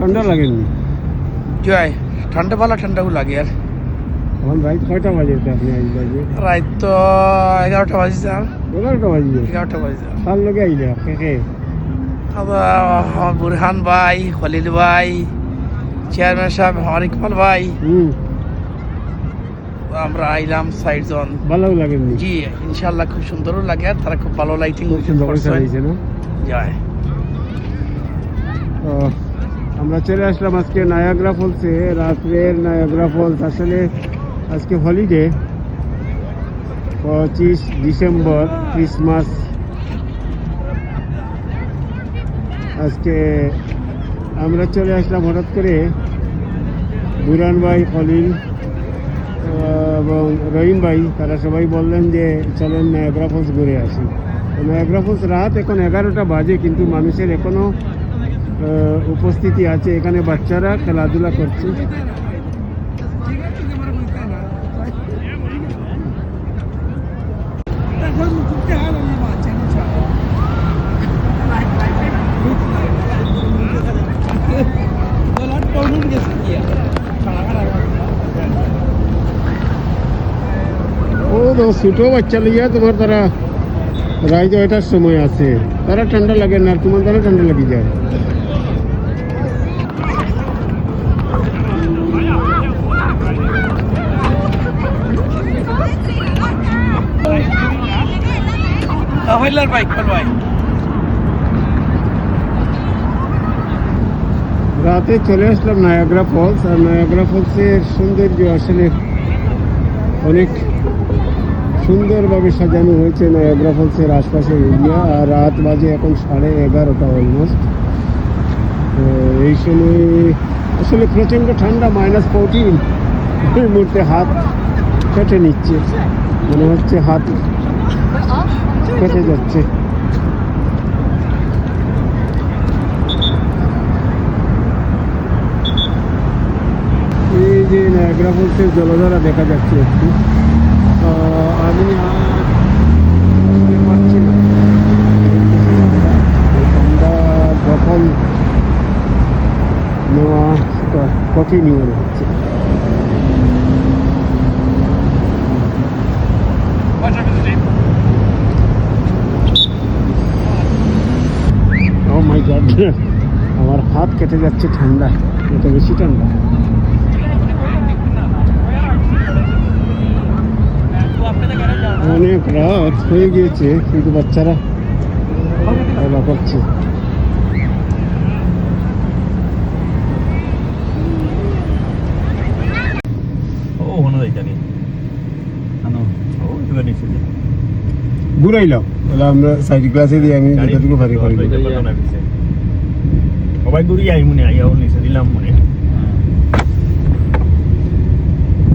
ঠান্ডা লাগেনি? জয় ঠান্ডা ভালো ঠান্ডাও লাগে আর এখন রাত কয়টা বাজে আপনি বাজে? রাত তো 11টা বাজে যান। 11টা বাজে? 11টা বাজে যান। কার লগে আইলে কে? আবার বুরহান ভাই, খলিল ভাই, চেয়ারম্যান সাহেব, আমার ইকবাল ভাই, আমরা আইলাম 60 জন। ভালো লাগেনি? জি ইনশাআল্লাহ খুব সুন্দরও লাগে আর তারা খুব ভালো লাইটিং করছে না? যায়। আমরা চলে আসলাম আজকে নায়াগ্রা ফলসে, রাত্রের নায়াগ্রা ফলস। আসলে আজকে হলিডে, 25 ডিসেম্বর, ক্রিসমাস। আজকে আমরা চলে আসলাম হঠাৎ করে। বুরহান ভাই, খলিল এবং রহিম ভাই তারা সবাই বললেন যে চলেন নায়াগ্রা ফলস ঘুরে আসি। নায়াগ্রা ফলস রাত এখন 11টা বাজে, কিন্তু মানুষের এখনও উপস্থিতি আছে। এখানে বাচ্চারা খেলাধুলা করছে। ও তো ছোটো বাচ্চা লিয়া তোমার তারা রাইতে 8টার সময় আছে, তারা ঠান্ডা লাগে না, তোমার তারা ঠান্ডা লাগে যায়। রাতে চলে আসলাম নায়াগ্রা ফলস। আর নায়াগ্রা ফলসের সৌন্দর্য আসলে অনেক সুন্দরভাবে সাজানো হয়েছে নায়াগ্রা ফলসের আশপাশের এরিয়া। আর রাত বাজে এখন 11:30 অলমোস্ট। তো এই সময় আসলে প্রচণ্ড ঠান্ডা, -14। এই মুহূর্তে হাত কেটে নিচ্ছে, মনে হচ্ছে হাত কেটে যাচ্ছে। এই যে নায়াগ্রা ফলসের জলধারা দেখা যাচ্ছে একটু। আমি পাচ্ছি না, ঠান্ডা দখল নেওয়া কঠিনই মনে হচ্ছে। মাই গড, আমার হাত কেটে যাচ্ছে ঠান্ডা, এত বেশি ঠান্ডা। অনেক রাত হয়ে গিয়েছে, কিন্তু বাচ্চারা খেলা করছে। ঘুরাইলাম বলে আমরা সাইড ক্লাসে দিয়ে আমি যেটুকু পারি করি। সবাই ঘুরি আই মনে আইয়াও নিচে দিলাম মনে।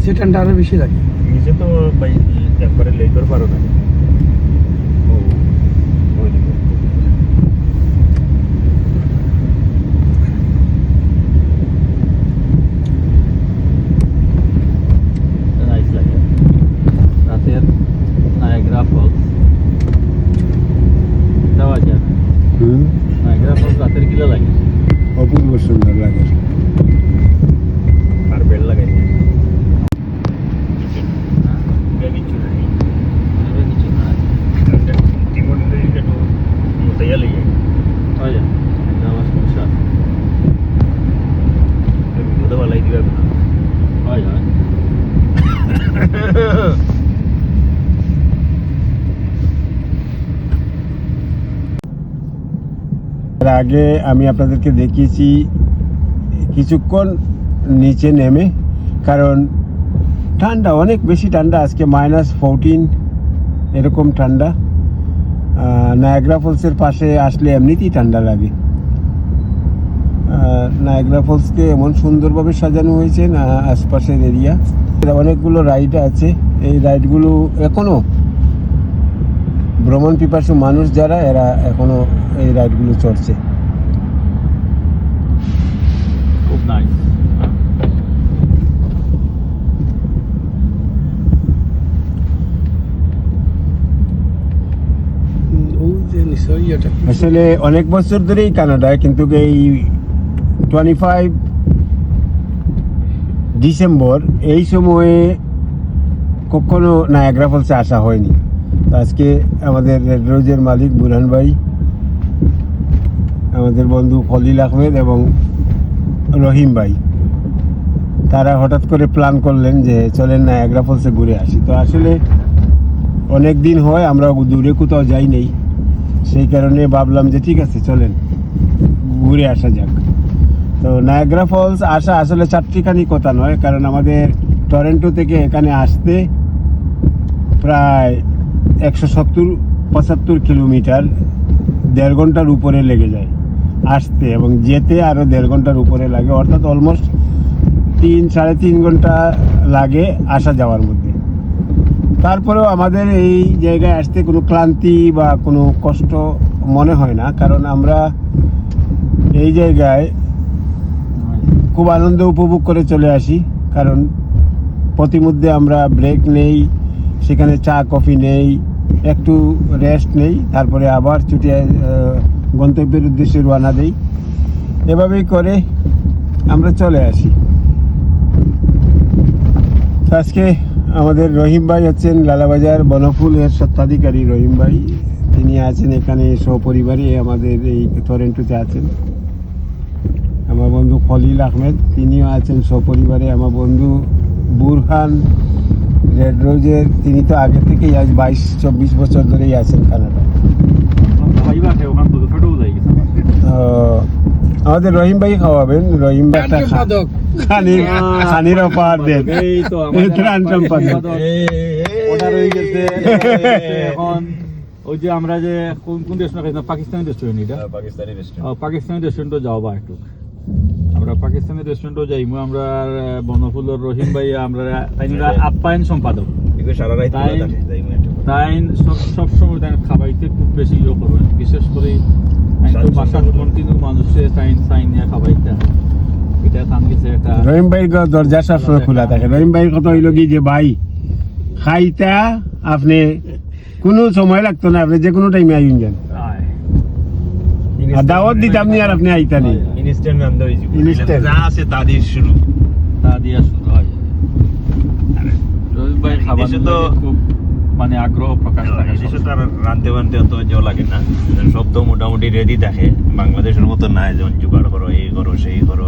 সে ঠান্ডা আরো বেশি লাগে নিচে তো ভাই একবারে লেবার পারো না। নাইস লাগে রাতের নায়াগ্রা ফলস যাওয়া যায়। নায়াগ্রা ফলস রাতের কিলা লাগে, অপূর্ব সুন্দর লাগে। আর বেল লাগাই আগে আমি আপনাদেরকে দেখিয়েছি কিছুক্ষণ নিচে নেমে, কারণ ঠান্ডা অনেক বেশি ঠান্ডা। আজকে -14 এরকম ঠান্ডা। নায়াগ্রা ফলসের পাশে আসলে এমনিতেই ঠান্ডা লাগে। নায়াগ্রা ফলসকে এমন সুন্দরভাবে সাজানো হয়েছে না আশপাশের এরিয়া। অনেকগুলো রাইড আছে, এই রাইডগুলো এখনও ভ্রমণ পিপাসু মানুষ যারা, এরা এখনও এই রাইডগুলো চড়ছে। খুব নাইস। আসলে অনেক বছর ধরেই কানাডায়, কিন্তু এই 25 ডিসেম্বর এই সময়ে কখনো নায়াগ্রা ফলসে আসা হয়নি। তো আজকে আমাদের রেড রোজের মালিক বুরহান ভাই, আমাদের বন্ধু খলিল আহমেদ এবং রহিম ভাই, তারা হঠাৎ করে প্ল্যান করলেন যে চলেন নায়াগ্রা ফলসে ঘুরে আসি। তো আসলে অনেক দিন হয় আমরা দূরে কোথাও যাই নেই, সেই কারণে ভাবলাম যে ঠিক আছে চলেন ঘুরে আসা যাক। তো নায়াগ্রা ফলস আসা আসলে চারটিখানি কথা নয়, কারণ আমাদের টরেন্টো থেকে এখানে আসতে প্রায় 170-75 কিলোমিটার, 1.5 ঘন্টার উপরে লেগে যায় আসতে, এবং যেতে আরও 1.5 ঘন্টার উপরে লাগে, অর্থাৎ অলমোস্ট 3-3.5 ঘন্টা লাগে আসা যাওয়ার মধ্যে। তারপরেও আমাদের এই জায়গায় আসতে কোনো ক্লান্তি বা কোনো কষ্ট মনে হয় না, কারণ আমরা এই জায়গায় খুব আনন্দ উপভোগ করে চলে আসি। কারণ প্রতিমধ্যে আমরা ব্রেক নেই, সেখানে চা কফি নেই, একটু রেস্ট নেই, তারপরে আবার ছুটে গন্তব্যের উদ্দেশ্যে রওনা দেই। এভাবেই করে আমরা চলে আসি। তো আজকে আমাদের রহিম ভাই হচ্ছেন লালাবাজার বনফুলের স্বত্বাধিকারী। রহিম ভাই তিনি আছেন এখানে সপরিবারে, আমাদের এই টরেন্টোতে আছেন। আমার বন্ধু খলিল আহমেদ তিনিও আছেন সপরিবারে। আমার বন্ধু বুরহান রেড রোজের, তিনি তো আগে থেকেই আজ 22-24 বছর ধরেই আছেন কানাডায়। আমাদের রহিম ভাই খাওয়াবেন, রহিম ভাই একটা খানির অফার দেন। ত্রাণ সম্পাদক এখন ওই যে আমরা যে কোন দেশ না খাইতাম, পাকিস্তানি রেস্টুরেন্ট, এটা পাকিস্তানি রেস্টুরেন্টও যাও বা একটু আমরা পাকিস্তানি রেস্টুরেন্টও যাইমু। আমরা বনফুলের রহিম ভাই আমরা আপ্যায়ন সম্পাদক, তাই সবসময় তাই খাবাইতে খুব বেশি ইয়ে করবেন, বিশেষ করে বাসার কন্টিনিউ মানুষের সাইন নিয়ে খাবাইতে। এটা কামলিছে একটা রহিম ভাই দরজা সবসময় খোলা থাকে। রহিম ভাই কথা হইল কি যে ভাই খাইতা আপনি কোনো সময় লাগতো না, আপনি যে কোনো টাইমে আইন যান, আর দাওয়াত দিতাম নি আর আপনি আইতা নেই। ইনস্ট্যান্ট যা আছে তা দিয়ে শুরু হয়। রহিম ভাই খাবার তো খুব মানে আগ্রহ প্রকাশ থাকে। দেশে তো আর রাঁধতে বানতে অত জল লাগে না, সব তো মোটামুটি রেডি থাকে। বাংলাদেশের মতো না যেমন জোগাড় করো, এই করো সেই করো।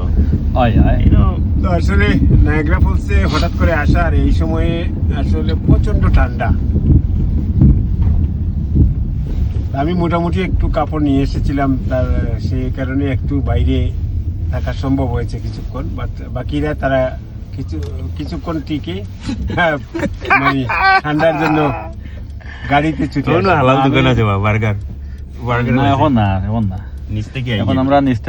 তো আসলে নায়াগ্রা ফলসে হঠাৎ করে আসা, আর এই সময়ে আসলে প্রচন্ড ঠান্ডা। আমি মোটামুটি একটু কাপড় নিয়ে এসেছিলাম, তার সেই কারণে একটু বাইরে থাকা সম্ভব হয়েছে কিছুক্ষণ। বাট বাকিরা তারা কিছুক্ষণ টিকে মানে ঠান্ডার জন্য গাড়িতে ছুটে আসে। হালাল দোকান আছে বার্গার না, এখন না নিচ থেকে এখন আমরা নিচ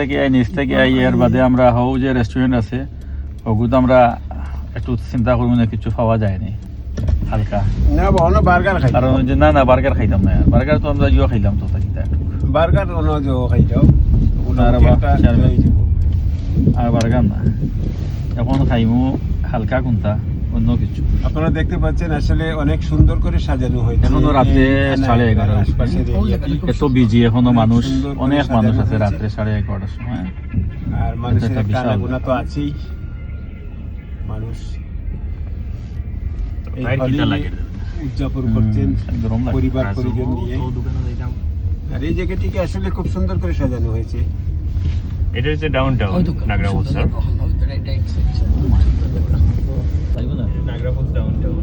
থেকে আই এর বাদে আমরা হও যে রেস্টুরেন্ট আছে ওগুলো তো আমরা একটু চিন্তা করবো না, কিছু পাওয়া যায়নি হালকা না অন্য বার্গার খাই, কারণ যে না বার্গার খাইতাম না, বার্গার তো আমরা ইয়ে খাইলাম তো থাকি বার্গার অন্য যে খাই যাও আর বার্গার না, এখন খাইমু হালকা কোনটা অন্য কিছু। আপনারা দেখতে পাচ্ছেন আসলে অনেক সুন্দর করে সাজানো হয়েছে। এখনো রাতে 11:30 আশপাশের এত বিজি, এখনো মানুষ অনেক মানুষ আছে রাত্রে 11:30টার সময়। আর মানুষের এটা বিশাল টানাগোনা তো আছেই, মানুষ এই হোলি উদযাপন করছেন পরিবার পরিজন নিয়ে। আর এই জায়গাটিকে আসলে খুব সুন্দর করে সাজানো হয়েছে। এটা হচ্ছে ডাউন টাউন নাগরা ফলস। নাগরা ফলস ডাউন টাউন,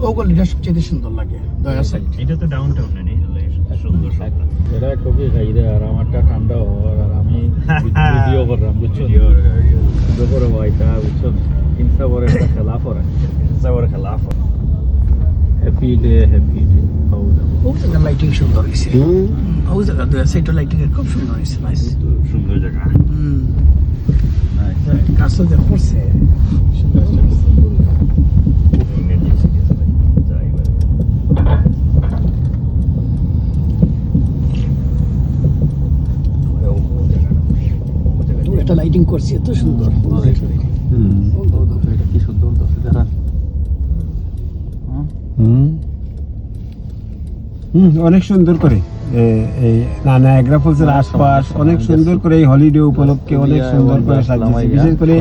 ওগুলিটা সবচেয়ে সুন্দর লাগে দয়া সাইড। এটা তো ডাউন টাউন নেই, সুন্দর এরা কবি খাই রে, আর আমারটা ঠান্ডা হওয়ার, আর আমি ভিডিও করলাম বুঝছো, দুপুরে ভাইটা বুঝছো ইনসাবরের একটা খেলা পড়ে, সাবর খেলাফ হ্যাপি ডে ও জায়গা লাইটিং সুন্দর হয়েছে, ও জায়গা দয়া সাইড লাইটিং খুব সুন্দর হয়েছে, নাইস সুন্দর জায়গা। কাছে যে করছে একটা লাইটিং করছে এত সুন্দর। কি সুন্দর দেখা অনেক সুন্দর করে এই নায়াগ্রা ফলসের আশপাশ অনেক সুন্দর করে এই হলিডে উপলক্ষে অনেক সুন্দর করে সাজিয়েছে। বিশেষ করে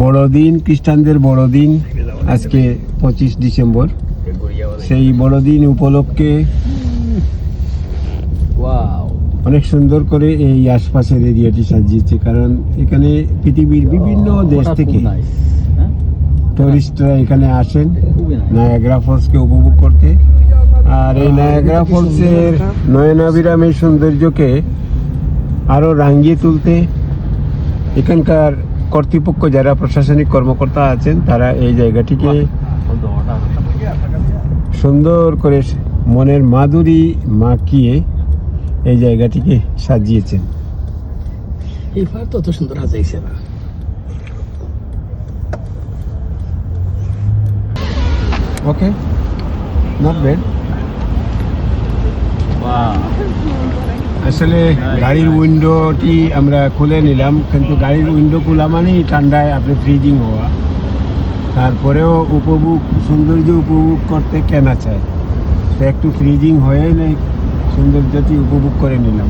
বড়দিন, খ্রিস্টানদের বড়দিন আজকে 25 ডিসেম্বর, সেই বড়দিন উপলক্ষে অনেক সুন্দর করে এই আশপাশের এরিয়াটি সাজিয়েছে। কারণ এখানে পৃথিবীর বিভিন্ন দেশ থেকে টুরিস্টরা এখানে আসেন নায়াগ্রা ফলসকে উপভোগ করতে। আর এই নায়াগ্রা ফলসের নয়নাভিরাম এই সৌন্দর্যকে আরো রাঙিয়ে তুলতে এখানকার কর্তৃপক্ষ, যারা প্রশাসনিক কর্মকর্তা আছেন, তারা এই জায়গাটিকে সুন্দর করে মনের মাধুরী মাখিয়ে এই জায়গাটিকে সাজিয়েছেন। এইবার তত সুন্দর সাজাইছে না। ওকে, নট ব্যাড। আসলে গাড়ির উইন্ডোটি আমরা খুলে নিলাম, কিন্তু গাড়ির উইন্ডো খোলা মানেই ঠান্ডায় আপনি ফ্রিজিং হওয়া। তারপরেও সৌন্দর্য উপভোগ করতে কেনা চায়, তো একটু ফ্রিজিং হয়ে নেই, সৌন্দর্যটি উপভোগ করে নিলাম।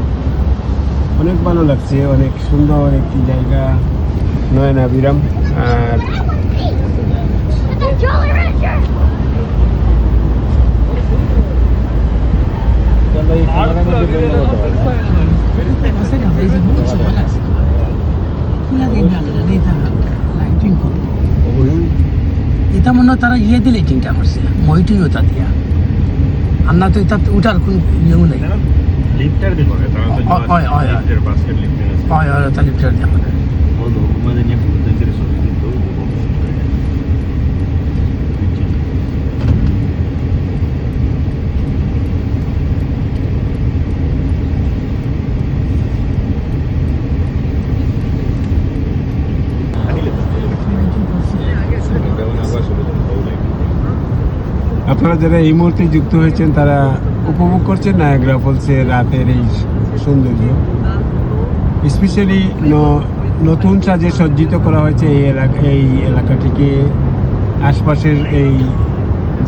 অনেক ভালো লাগছে, অনেক সুন্দর একটি জায়গা নয়নাভিরাম। আর এটা মনে হয় তারা ইয়ে দিয়ে লাইটিংটা করছে, মহিটি ওটা দিয়া। আর না তো এটা উঠার কোন ইয়েও নেই। লিফটার দিব না, তারা তো হয়, হয়, হয়। লিফটের বাস্কেট লিফটার আছে। হয় হয়, ওটা লিফটার দিয়া মানে। বলো আমাদের নিয়ে ফুলদের ছবি কিন্তু আপনারা যারা এই মুহূর্তে যুক্ত হয়েছেন, তারা উপভোগ করছেন নায়াগ্রা ফলসের রাতের এই সৌন্দর্য। স্পেশালি নতুন সাজে সজ্জিত করা হয়েছে এই এলাকাটিকে, আশপাশের এই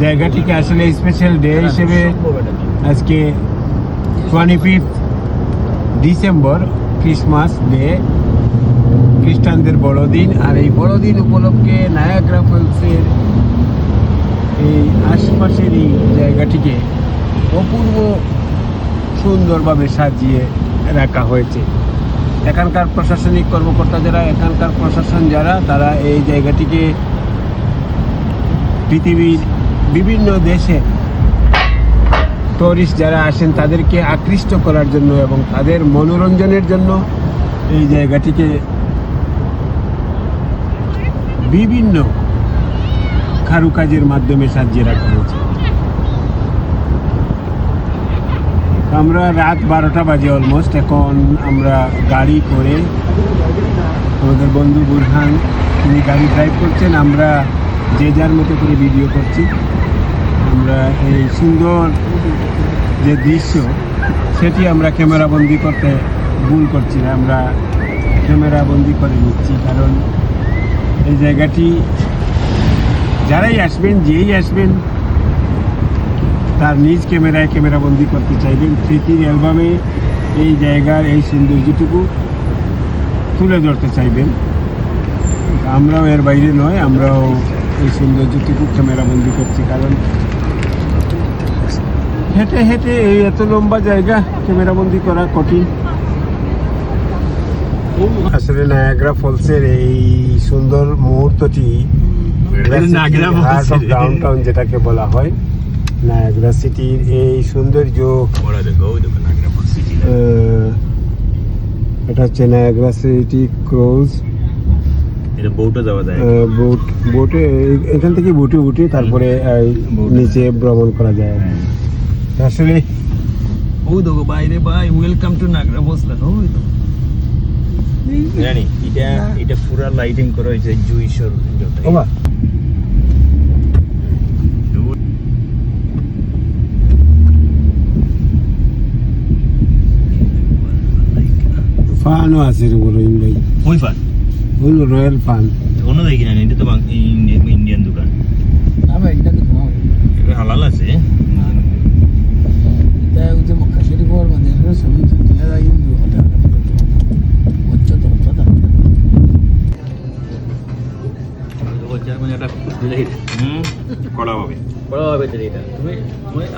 জায়গাটিকে। আসলে স্পেশাল ডে হিসেবে আজকে 25 ডিসেম্বর, ক্রিসমাস ডে, খ্রিস্টানদের বড়দিন। আর এই বড়দিন উপলক্ষে নায়াগ্রা ফলসের এই আশপাশের এই জায়গাটিকে অপূর্ব সুন্দরভাবে সাজিয়ে রাখা হয়েছে। এখানকার প্রশাসনিক কর্মকর্তা যারা, এখানকার প্রশাসন যারা, তারা এই জায়গাটিকে পৃথিবীর বিভিন্ন দেশে টুরিস্ট যারা আসেন তাদেরকে আকৃষ্ট করার জন্য এবং তাদের মনোরঞ্জনের জন্য এই জায়গাটিকে বিভিন্ন কারুকাজের মাধ্যমে সাজিয়ে রাখা হয়েছে। আমরা রাত 12টা বাজে অলমোস্ট। এখন আমরা গাড়ি করে, আমাদের বন্ধু বুরহান তিনি গাড়ি ড্রাইভ করছেন, আমরা যে যার মতো করে ভিডিও করছি। আমরা এই সুন্দর যে দৃশ্য, সেটি আমরা ক্যামেরাবন্দি করতে ভুল করছি না, আমরা ক্যামেরাবন্দি করে নিচ্ছি। কারণ এই জায়গাটি যারাই আসবেন, যেই আসবেন, তার নিজ ক্যামেরাবন্দি করতে চাইবেন, স্মৃতির অ্যালবামে এই জায়গার এই সৌন্দর্যটুকু তুলে ধরতে চাইবেন। আমরাও এর বাইরে নয়, আমরাও এই সৌন্দর্যটুকু ক্যামেরাবন্দি করছি। কারণ হেঁটে হেঁটে এই এত লম্বা জায়গা ক্যামেরাবন্দি করা কঠিন। আসলে নায়াগ্রা ফলসের এই সুন্দর মুহূর্তটি ডাউনটাউন যেটাকে বলা হয়, নায়াগ্রা সিটির এই সৌন্দর্য, এটা হচ্ছে নায়াগ্রা সিটি ক্রুজ। বোটে এখান থেকে বুটে তারপরে নিচে ভ্রমণ করা যায়। আসলে ও দেখো বাইরে ভাই, ওয়েলকাম টু নাগরা ফলস। ওই তো জানি এটা পুরা লাইটিং করা হয়েছে জুইশর। ওবা ফানও আছে রে রহিম ভাই। ওই ফান হলো রয়্যাল ফান। কোনো দেখি না, এটা তো ইন্ডিয়ান দোকান। আমরা এটা তো ঘুমাবো। এটা হালাল আছে। এটা ওই যে মক্কা শরীফ কড়া হবে বড় হবে এটা তুমি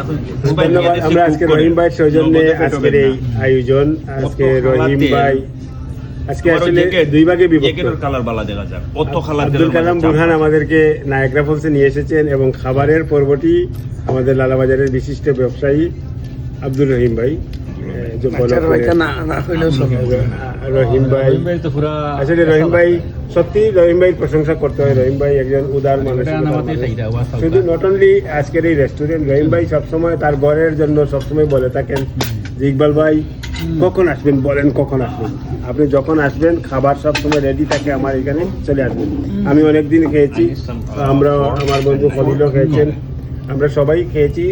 আসল ধন্যবাদ। আমরা আজকে রহিম ভাইয়ের সৌজন্যে আজকের এই আয়োজন। আজকে রহিম ভাই আজকে আসলে দুই ভাগে বিভক্ত। কালার বালা দেখা যায় কত কালার আব্দুল কালাম বুরহান আমাদেরকে নায়াগ্রা ফলসে নিয়ে এসেছেন এবং খাবারের পর্বটি আমাদের লালাবাজারের বিশিষ্ট ব্যবসায়ী আব্দুল রহিম ভাই যে follow করে। না হইলেও চলে। রহিম ভাই তো পুরা আসলে রহিম ভাই সত্যি রহিম ভাই প্রশংসা করতে হয়। রহিম ভাই একজন উদার মানুষ। শুধু নট অনলি আজকের এই রেস্টুরেন্ট, রহিম ভাই সবসময় তার ঘরের জন্য সবসময় বলে থাকেন যে ইকবাল ভাই কখন আসবেন বলেন, কখন আসবেন, আপনি যখন আসবেন খাবার সবসময় রেডি থাকে, আমার এখানে চলে আসবেন। আমি অনেকদিন খেয়েছি, আমরা আমার বন্ধু খলিলও খেয়েছেন, আমরা সবাই খেয়েছি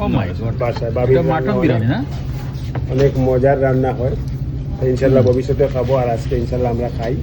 ও মাই গড বাসায়। বাবির এটা মাটন বিরিয়ানি না অনেক মজার রান্না হয়। ইনশাল্লাহ ভবিষ্যতে খাবো, আর আজকে ইনশাল্লাহ আমরা খাই।